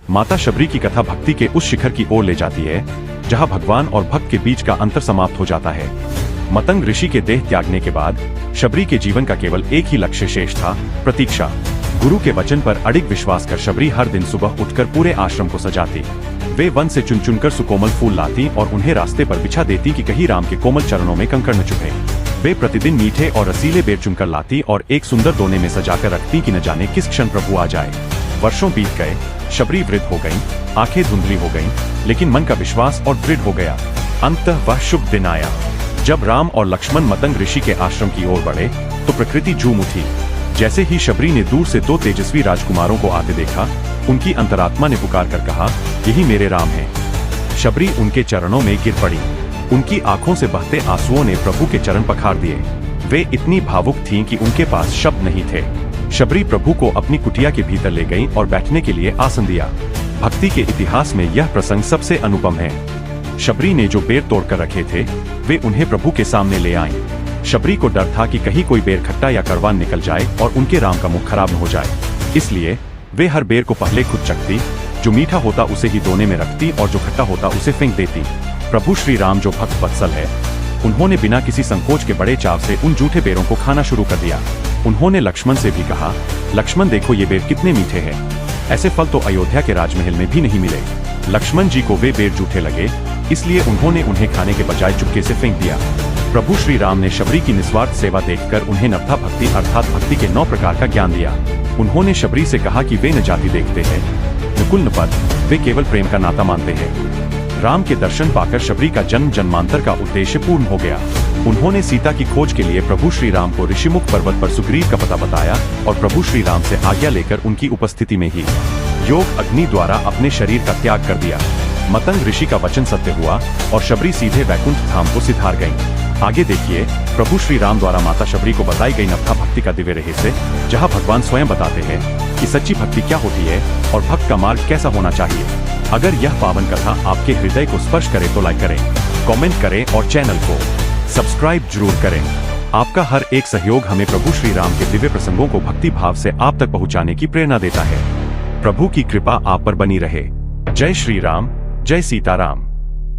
माता शबरी की कथा भक्ति के उस शिखर की ओर ले जाती है जहां भगवान और भक्त के बीच का अंतर समाप्त हो जाता है। मतंग ऋषि के देह त्यागने के बाद शबरी के जीवन का केवल एक ही लक्ष्य शेष था, प्रतीक्षा। गुरु के वचन पर अडिग विश्वास कर शबरी हर दिन सुबह उठकर पूरे आश्रम को सजाती। वे वन से चुन चुनकर सुकोमल फूल लाती और उन्हें रास्ते पर बिछा देती कि कहीं राम के कोमल चरणों में कंकड़ न चुभे। वे प्रतिदिन मीठे और रसीले बेर चुनकर लाती और एक सुंदर दोने में सजाकर रखती कि न जाने किस क्षण प्रभु आ जाए। वर्षों बीत गए, शबरी वृद्ध हो गईं, आंखें धुंधली हो गईं, लेकिन मन का विश्वास और दृढ़ हो गया। अंततः वह शुभ दिन आया जब राम और लक्ष्मण मतंग ऋषि के आश्रम की ओर बढ़े तो प्रकृति झूम उठी। जैसे ही शबरी ने दूर से दो तेजस्वी राजकुमारों को आते देखा, उनकी अंतरात्मा ने पुकार कर कहा, यही मेरे राम हैं। शबरी उनके चरणों में गिर पड़ी। उनकी आंखों से बहते आंसुओं ने प्रभु के चरण पखार दिए। वे इतनी भावुक थीं कि उनके पास शब्द नहीं थे। शबरी प्रभु को अपनी कुटिया के भीतर ले गईं और बैठने के लिए आसन दिया। भक्ति के इतिहास में यह प्रसंग सबसे अनुपम है। शबरी ने जो बेर तोड़कर रखे थे वे उन्हें प्रभु के सामने ले आईं। शबरी को डर था कि कहीं कोई बेर खट्टा या कड़वा निकल जाए और उनके राम का मुख खराब न हो जाए, इसलिए वे हर बेर को पहले खुद चखती, जो मीठा होता उसे ही दोने में रखती और जो खट्टा होता उसे फेंक देती। प्रभु श्री राम जो भक्त वत्सल है, उन्होंने बिना किसी संकोच के बड़े चाव से उन जूठे बेरों को खाना शुरू कर दिया। उन्होंने लक्ष्मण से भी कहा, लक्ष्मण देखो ये बेर कितने मीठे हैं, ऐसे फल तो अयोध्या के राजमहल में भी नहीं मिले। लक्ष्मण जी को वे बेर जूठे लगे, इसलिए उन्होंने उन्हें खाने के बजाय चुपके से फेंक दिया। प्रभु श्री राम ने शबरी की निस्वार्थ सेवा देखकर उन्हें नवधा भक्ति अर्थात भक्ति के 9 प्रकार का ज्ञान दिया। उन्होंने शबरी से कहा कि वे न जाति देखते हैं, न कुल न पद, वे केवल प्रेम का नाता मानते हैं। राम के दर्शन पाकर शबरी का जन्म जन्मांतर का उद्देश्य पूर्ण हो गया। उन्होंने सीता की खोज के लिए प्रभु श्री राम को ऋषिमुख पर्वत पर सुग्रीव का पता बताया और प्रभु श्री राम से आज्ञा लेकर उनकी उपस्थिति में ही योग अग्नि द्वारा अपने शरीर का त्याग कर दिया। मतंग ऋषि का वचन सत्य हुआ और शबरी सीधे वैकुंठ धाम को सिधार गईं। आगे देखिए प्रभु श्री राम द्वारा माता शबरी को बताई गई नवधा भक्ति का दिव्य रहस्य, जहां भगवान स्वयं बताते हैं कि सच्ची भक्ति क्या होती है और भक्त का मार्ग कैसा होना चाहिए। अगर यह पावन कथा आपके हृदय को स्पर्श करे तो लाइक करें, कमेंट करें और चैनल को सब्सक्राइब जरूर करें। आपका हर एक सहयोग हमें प्रभु श्री राम के दिव्य प्रसंगों को भक्ति भाव से आप तक पहुंचाने की प्रेरणा देता है। प्रभु की कृपा आप पर बनी रहे। जय श्री राम, जय सीताराम।